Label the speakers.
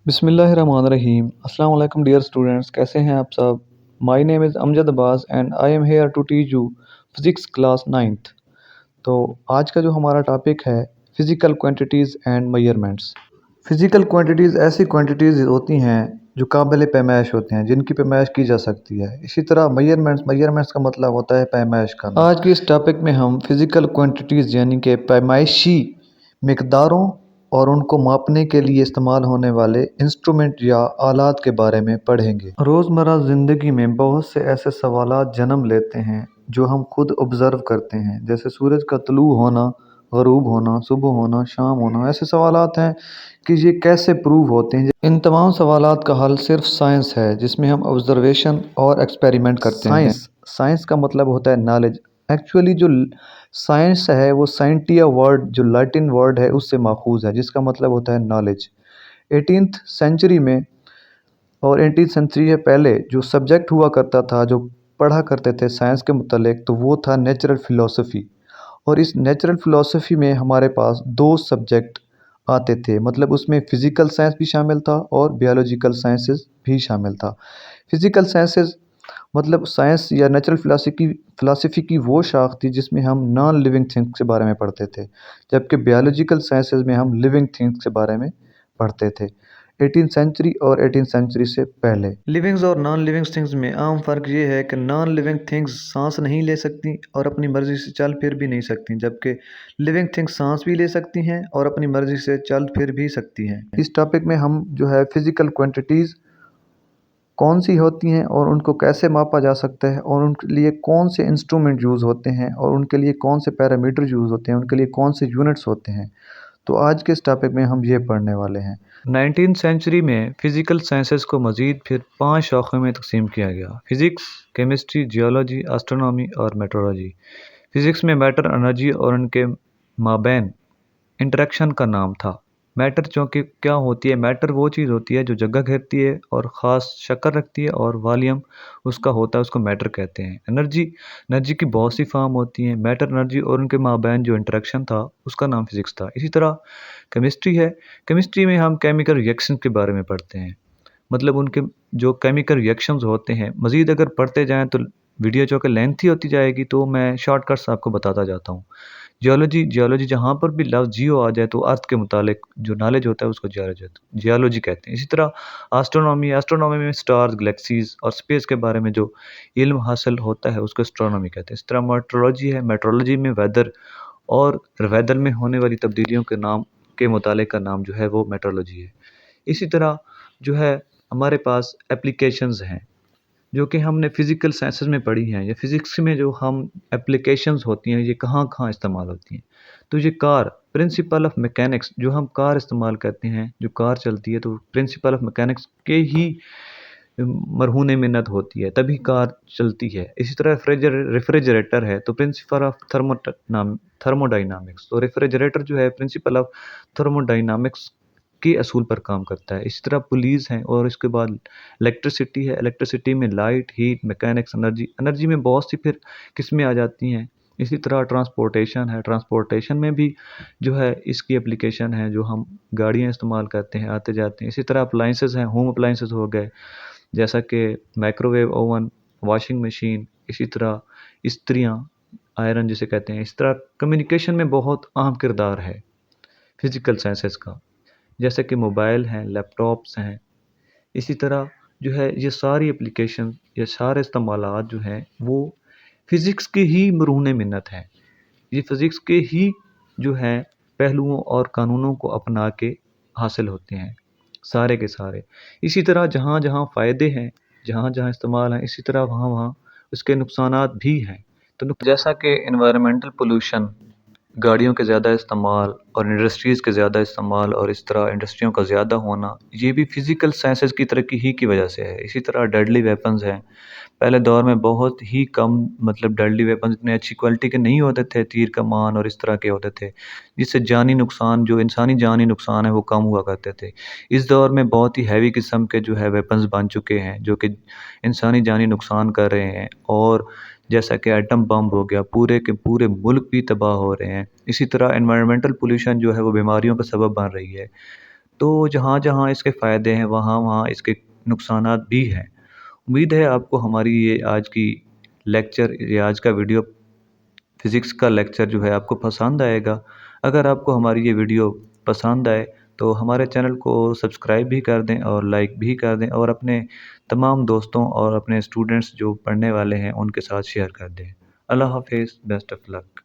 Speaker 1: बिस्मिल्लाहिर्रहमानिर्रहीम। अस्सलाम वालेकुम डियर स्टूडेंट्स, कैसे हैं आप सब। My name is Amjad Abbas and I am here to teach you physics class 9th। तो आज का जो हमारा टॉपिक है physical quantities and measurements. Physical quantities ऐसी क्वांटिटीज़ होती हैं जो काबिल पैमाइश होते हैं, जिनकी पैमाइश की जा सकती है। इसी तरह मेजरमेंट्स का मतलब होता है पैमाइश करना। आज के इस टॉपिक में हम फ़िज़िकल क्वांटिटीज़ यानी कि पैमाइशी मिक़दारों और उनको मापने के लिए इस्तेमाल होने वाले इंस्ट्रूमेंट या आलात के बारे में पढ़ेंगे। रोज़मर्रा ज़िंदगी में बहुत से ऐसे सवालात जन्म लेते हैं जो हम खुद ऑब्ज़र्व करते हैं, जैसे सूरज का तुलू होना, ग़रूब होना, सुबह होना, शाम होना। ऐसे सवालात हैं कि ये कैसे प्रूव होते हैं। इन तमाम सवालात का हल सिर्फ साइंस है, जिसमें हम ऑब्ज़र्वेशन और एक्सपेरिमेंट करते हैं। साइंस का मतलब होता है नॉलेज। एक्चुअली जो साइंस है वो साइंटिया वर्ड जो लैटिन वर्ड है उससे माखूज़ है, जिसका मतलब होता है नॉलेज। 18th सेंचुरी में और 18th सेंचुरी से पहले जो सब्जेक्ट हुआ करता था, जो पढ़ा करते थे साइंस के मुतालिक, तो वो था नेचुरल फ़िलासफ़ी। और इस नेचुरल फ़िलासफ़ी में हमारे पास दो सब्जेक्ट आते थे, मतलब उसमें फ़िज़िकल साइंस भी शामिल था और बायोलॉजिकल साइंसेस भी शामिल था। फ़िज़िकल साइंसेस मतलब साइंस या नेचुरल फ़िलासफ़ी की वो शाख थी जिसमें हम नॉन लिविंग थिंग्स के बारे में पढ़ते थे, जबकि बायोलॉजिकल साइंसेस में हम लिविंग थिंग्स के बारे में पढ़ते थे। 18th सेंचुरी और 18th सेंचुरी से पहले लिविंग्स और नॉन लिविंग थिंग्स में आम फ़र्क ये है कि नॉन लिविंग थिंग्स सांस नहीं ले सकती और अपनी मर्ज़ी से चल फिर भी नहीं सकती, जबकि लिविंग थिंग्स सांस भी ले सकती हैं और अपनी मर्ज़ी से चल फिर भी सकती हैं। इस टॉपिक में हम जो है फ़िज़िकल क्वांटिटीज़ कौन सी होती हैं और उनको कैसे मापा जा सकता है और उनके लिए कौन से इंस्ट्रूमेंट यूज़ होते हैं और उनके लिए कौन से पैरामीटर यूज़ होते हैं, उनके लिए कौन से यूनिट्स होते हैं, तो आज के इस टॉपिक में हम ये पढ़ने वाले हैं। 19th सेंचुरी में फ़िज़िकल साइंसेस को मज़ीद फिर 5 शाखों में तकसीम किया गया: फ़िज़िक्स, केमिस्ट्री, जियोलॉजी, एस्ट्रोनॉमी और मेट्रोलॉजी। फ़िज़िक्स में मैटर, एनर्जी और उनके माबैन इंटरेक्शन का नाम था। मैटर चूँकि क्या होती है, मैटर वो चीज़ होती है जो जगह घेरती है और ख़ास शक्ल रखती है और वॉल्यूम उसका होता है, उसको मैटर कहते हैं। एनर्जी की बहुत सी फॉर्म होती हैं। मैटर, एनर्जी और उनके माबैन जो इंटरेक्शन था उसका नाम फ़िज़िक्स था। इसी तरह केमिस्ट्री है। केमिस्ट्री में हम केमिकल रिएक्शन के बारे में पढ़ते हैं, मतलब उनके जो केमिकल रिएक्शंस होते हैं। मज़ीद अगर पढ़ते जाएँ तो वीडियो चूँकि लेंथी होती जाएगी, तो मैं शॉर्टकट्स आपको बताता जाता हूँ। जियोलॉजी जहाँ पर भी लफ्ज़ जियो आ जाए तो अर्थ के मुतालिक जो नॉलेज होता है उसको जियोलॉजी कहते हैं। इसी तरह एस्ट्रोनॉमी में स्टार्स, गैलेक्सीज़ और स्पेस के बारे में जो इल्म हासिल होता है उसको एस्ट्रोनॉमी कहते हैं। इस तरह मेट्रोलॉजी है। मेट्रोलॉजी में वेदर और वेदर में होने वाली तब्दीलियों के नाम के मुतालिक का नाम जो है वो मेट्रोलॉजी है। इसी तरह जो है हमारे पास एप्लीकेशंस हैं जो कि हमने फ़िज़िकल साइंसेस में पढ़ी हैं, या फ़िज़िक्स में जो हम एप्लीकेशंस होती हैं ये कहाँ-कहाँ इस्तेमाल होती हैं। तो ये कार प्रिंसिपल ऑफ मैकेनिक्स, जो हम कार इस्तेमाल करते हैं, जो कार चलती है तो प्रिंसिपल ऑफ मैकेनिक्स के ही मरहून मिन्नत होती है, तभी कार चलती है। इसी तरह रेफ्रिजरेटर है तो प्रिंसिपल ऑफ थर्मोडायनामिक्स, तो रेफ्रिजरेटर जो है प्रिंसिपल ऑफ थर्मोडायनामिक्स के असूल पर काम करता है। इसी तरह पुलिस हैं और इसके बाद इलेक्ट्रिसिटी है। इलेक्ट्रिसिटी में लाइट, हीट, मैकेनिक्स, एनर्जी में बहुत सी फिर किस्में आ जाती हैं। इसी तरह ट्रांसपोर्टेशन है। ट्रांसपोर्टेशन में भी जो है इसकी एप्लीकेशन है, जो हम गाड़ियाँ इस्तेमाल करते हैं, आते जाते हैं। इसी तरह अप्लाइंसेस हैं, होम अप्लाइंसेस हो गए, जैसा कि माइक्रोवेव ओवन, वॉशिंग मशीन, इसी तरह इस्त्रियाँ, आयरन जिसे कहते हैं। इस तरह कम्युनिकेशन में बहुत अहम किरदार है फ़िज़िकल साइंसेस का, जैसे कि मोबाइल हैं, लैपटॉप्स हैं। इसी तरह जो है ये सारी एप्लीकेशन, ये सारे इस्तेमालात जो हैं वो फ़िज़िक्स के ही मरहून मिन्नत हैं। ये फ़िज़िक्स के ही जो हैं पहलुओं और कानूनों को अपना के हासिल होते हैं, सारे के सारे। इसी तरह जहाँ-जहाँ फ़ायदे हैं, जहाँ-जहाँ इस्तेमाल हैं, इसी तरह वहाँ-वहाँ उसके नुकसानात भी हैं। तो जैसा कि एनवायरमेंटल पोल्यूशन, गाड़ियों के ज़्यादा इस्तेमाल और इंडस्ट्रीज़ के ज़्यादा इस्तेमाल और इस तरह इंडस्ट्रियों का ज़्यादा होना, ये भी फ़िज़िकल साइंसेस की तरक्की ही की वजह से है। इसी तरह डेडली वेपन्स हैं। पहले दौर में बहुत ही कम, मतलब डेडली वेपन्स इतने अच्छी क्वालिटी के नहीं होते थे, तीर कमान और इस तरह के होते थे, जिससे जानी नुकसान, जो इंसानी जानी नुकसान है वो कम हुआ करते थे। इस दौर में बहुत ही हैवी किस्म के जो है वेपन्स बन चुके हैं, जो कि इंसानी जानी नुकसान कर रहे हैं, और जैसा कि एटम बम हो गया, पूरे के पूरे मुल्क भी तबाह हो रहे हैं। इसी तरह एनवायरमेंटल पोल्यूशन जो है वो बीमारियों का सबब बन रही है। تو جہاں جہاں اس کے فائدے ہیں وہاں وہاں اس کے نقصانات بھی ہیں۔ امید ہے آپ کو ہماری یہ آج کی لیکچر یا آج کا ویڈیو فزکس کا لیکچر جو ہے آپ کو پسند آئے گا۔ اگر آپ کو ہماری یہ ویڈیو پسند آئے تو ہمارے چینل کو سبسکرائب بھی کر دیں اور لائک بھی کر دیں، اور اپنے تمام دوستوں اور اپنے اسٹوڈنٹس جو پڑھنے والے ہیں ان کے ساتھ شیئر کر دیں۔ اللہ حافظ، بیسٹ آف لک۔